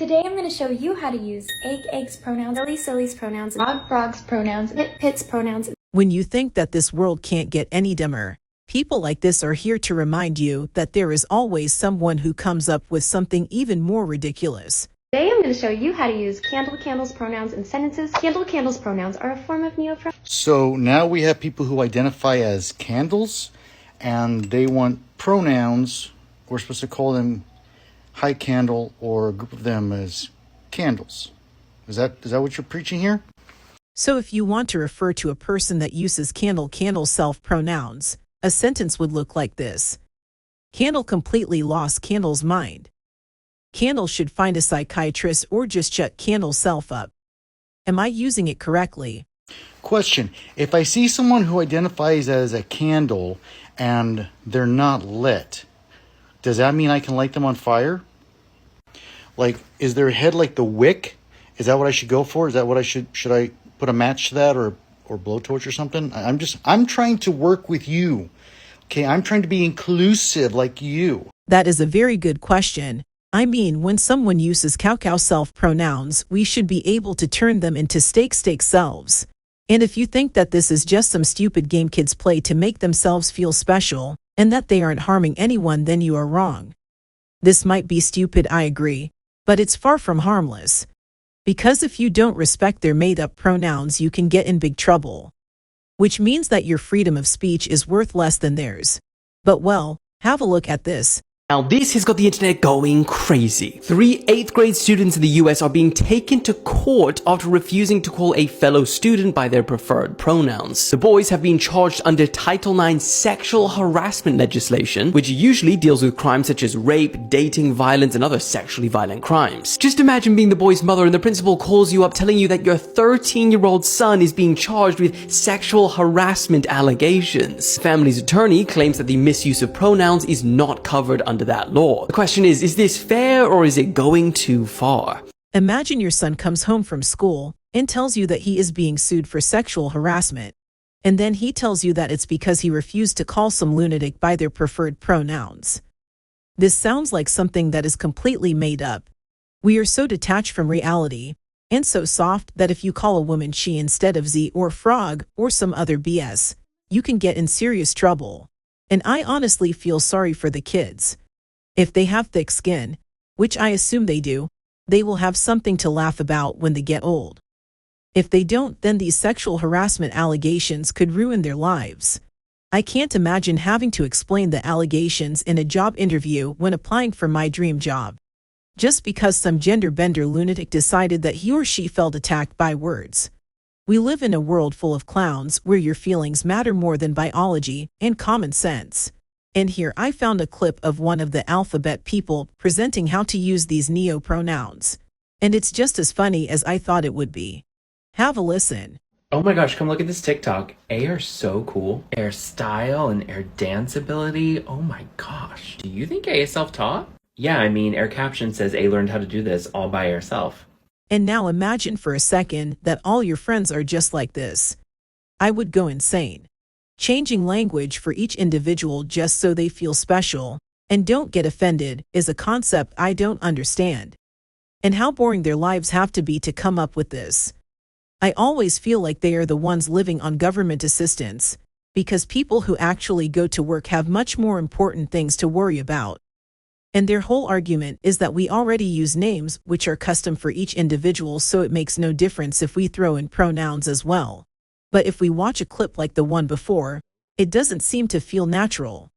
Today I'm going to show you how to use eggs pronouns, silly's pronouns, frog's pronouns, pit's pronouns. When you think that this world can't get any dumber, people like this are here to remind you that there is always someone who comes up with something even more ridiculous. Today I'm going to show you how to use candle's pronouns in sentences. Candle's pronouns are a form of Neo Pronouns. So now we have people who identify as candles, and they want pronouns. We're supposed to call them hi candle, or a group of them as candles. Is that what you're preaching here? So if you want to refer to a person that uses candle self-pronouns, a sentence would look like this. Candle completely lost Candle's mind. Candle should find a psychiatrist or just shut Candle's self up. Am I using it correctly? Question. If I see someone who identifies as a candle and they're not lit, does that mean I can light them on fire? Like, is their head like the wick? Is that what I should go for? Is that what I should I put a match to that or blowtorch or something? I'm trying to work with you. Okay, I'm trying to be inclusive like you. That is a very good question. I mean, when someone uses cow self-pronouns, we should be able to turn them into steak selves. And if you think that this is just some stupid game kids play to make themselves feel special, and that they aren't harming anyone, then you are wrong. This might be stupid, I agree, but it's far from harmless. Because if you don't respect their made-up pronouns, you can get in big trouble. Which means that your freedom of speech is worth less than theirs. But well, have a look at this. Now this has got the internet going crazy. 3 8th grade students in the US are being taken to court after refusing to call a fellow student by their preferred pronouns. The boys have been charged under Title IX sexual harassment legislation, which usually deals with crimes such as rape, dating, violence, and other sexually violent crimes. Just imagine being the boy's mother and the principal calls you up telling you that your 13-year-old son is being charged with sexual harassment allegations. The family's attorney claims that the misuse of pronouns is not covered under that law. The question is this fair or is it going too far? Imagine your son comes home from school and tells you that he is being sued for sexual harassment. And then he tells you that it's because he refused to call some lunatic by their preferred pronouns. This sounds like something that is completely made up. We are so detached from reality and so soft that if you call a woman she instead of Z or frog or some other BS, you can get in serious trouble. And I honestly feel sorry for the kids. If they have thick skin, which I assume they do, they will have something to laugh about when they get old. If they don't, then these sexual harassment allegations could ruin their lives. I can't imagine having to explain the allegations in a job interview when applying for my dream job. Just because some gender-bender lunatic decided that he or she felt attacked by words. We live in a world full of clowns where your feelings matter more than biology and common sense. And here I found a clip of one of the alphabet people presenting how to use these Neo pronouns. And it's just as funny as I thought it would be. Have a listen. Oh my gosh, come look at this TikTok. A are so cool. Air style and air dance ability. Oh my gosh. Do you think A is self-taught? Yeah, I mean, Air caption says A learned how to do this all by herself. And now imagine for a second that all your friends are just like this. I would go insane. Changing language for each individual just so they feel special and don't get offended is a concept I don't understand. And how boring their lives have to be to come up with this. I always feel like they are the ones living on government assistance, because people who actually go to work have much more important things to worry about. And their whole argument is that we already use names which are custom for each individual, so it makes no difference if we throw in pronouns as well. But if we watch a clip like the one before, it doesn't seem to feel natural.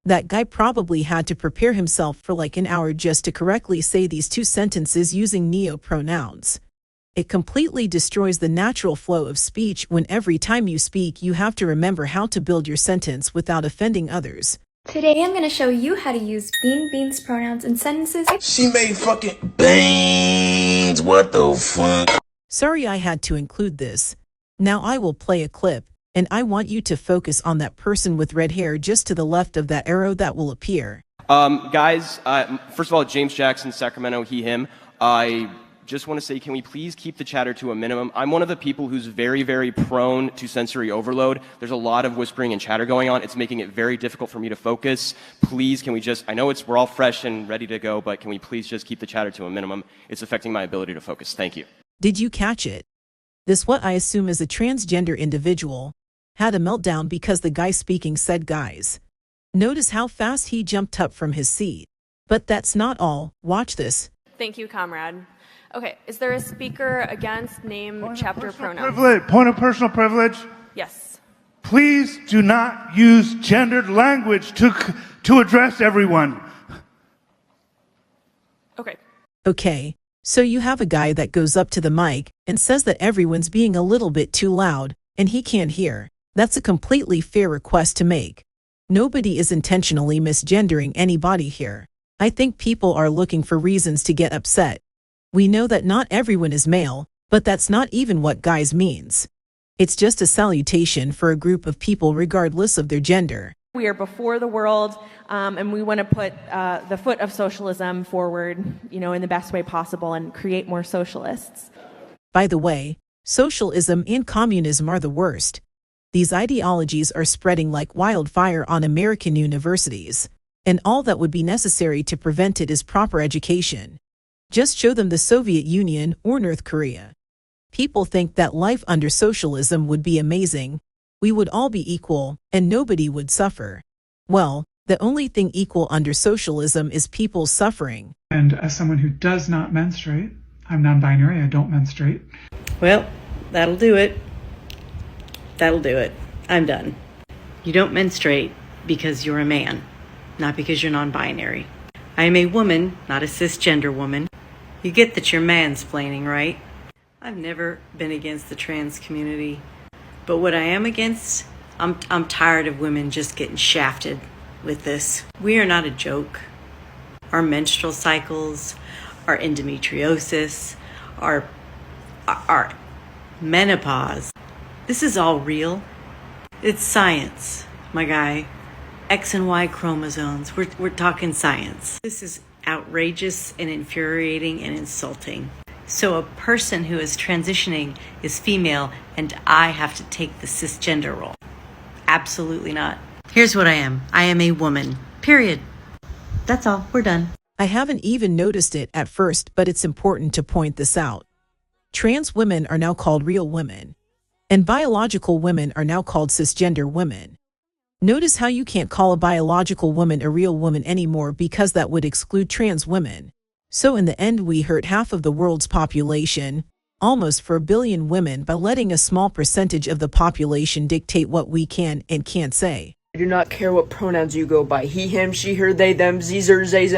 That guy probably had to prepare himself for like an hour just to correctly say these 2 sentences using Neo pronouns. It completely destroys the natural flow of speech when every time you speak you have to remember how to build your sentence without offending others. Today I'm going to show you how to use bean's pronouns in sentences. She made fucking beans. What the fuck? Sorry I had to include this. Now I will play a clip, and I want you to focus on that person with red hair just to the left of that arrow that will appear. Guys, first of all, James Jackson, Sacramento, he, him. I just want to say, can we please keep the chatter to a minimum? I'm one of the people who's very, very prone to sensory overload. There's a lot of whispering and chatter going on. It's making it very difficult for me to focus. Please, can we just, I know we're all fresh and ready to go, but can we please just keep the chatter to a minimum? It's affecting my ability to focus. Thank you. Did you catch it? This, what I assume is a transgender individual, had a meltdown because the guy speaking said guys. Notice how fast he jumped up from his seat. But that's not all. Watch this. Thank you, comrade. Okay, is there a speaker against name, chapter, pronouns? Point of personal privilege. Yes. Please do not use gendered language to address everyone. Okay. Okay, so you have a guy that goes up to the mic and says that everyone's being a little bit too loud and he can't hear. That's a completely fair request to make. Nobody is intentionally misgendering anybody here. I think people are looking for reasons to get upset. We know that not everyone is male, but that's not even what guys means. It's just a salutation for a group of people regardless of their gender. We are before the world, and we want to put the foot of socialism forward, in the best way possible and create more socialists. By the way, socialism and communism are the worst. These ideologies are spreading like wildfire on American universities, and all that would be necessary to prevent it is proper education. Just show them the Soviet Union or North Korea. People think that life under socialism would be amazing. We would all be equal, and nobody would suffer. Well, the only thing equal under socialism is people suffering. And as someone who does not menstruate, I'm non-binary, I don't menstruate. Well, that'll do it. That'll do it. I'm done. You don't menstruate because you're a man, not because you're non-binary. I am a woman, not a cisgender woman. You get that you're mansplaining, right? I've never been against the trans community, but what I am against, I'm tired of women just getting shafted with this. We are not a joke. Our menstrual cycles, our endometriosis, our menopause, this is all real. It's science, my guy. X and Y chromosomes, we're talking science. This is outrageous and infuriating and insulting. So a person who is transitioning is female and I have to take the cisgender role? Absolutely not. Here's what I am. I am a woman. Period. That's all. We're done. I haven't even noticed it at first, but it's important to point this out. Trans women are now called real women, and biological women are now called cisgender women. Notice how you can't call a biological woman a real woman anymore because that would exclude trans women. So in the end, we hurt half of the world's population, almost 4 billion women, by letting a small percentage of the population dictate what we can and can't say. I do not care what pronouns you go by. He, him, she, her, they, them, z's, or zays.